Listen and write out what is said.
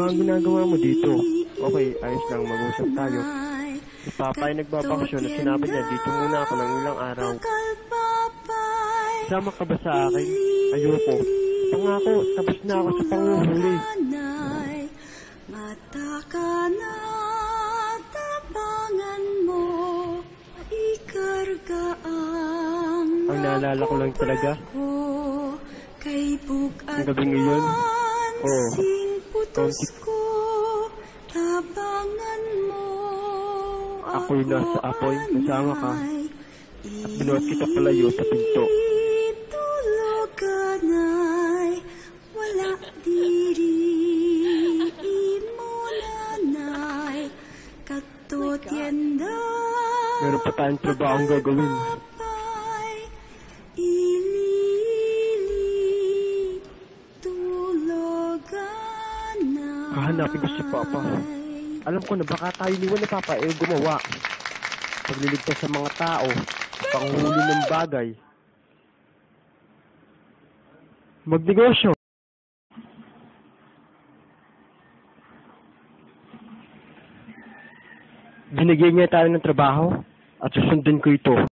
ba ang ginagawa mo dito? Okay, ayos lang, mag-usap tayo. Si Papa ay nagbabakasyon at sinabi niya, dito muna ako ng ilang araw. Sama ka ba sa akin? Ayoko. Pangako, tapos na ako sa panguhuli. Mata ka na, tabangan mo, ikarga ang naalala ko lang talaga. Kay ang gabing iyon, putos ko, tabangan mo. Ako'y nasa apoy, kasama ka, at binuhat kita palayo sa pinto. Tulog ka na'y wala diri, imo nanay, katot yanda. Meron pa tayong trabaho ang gagawin. Hahanapin ko si Papa. Alam ko na baka tayo niwan ni Papa gumawa. Pagliligtas sa mga tao, panghuli ng bagay. Magnegosyo. Binigyan niya tayo ng trabaho at susundin ko ito.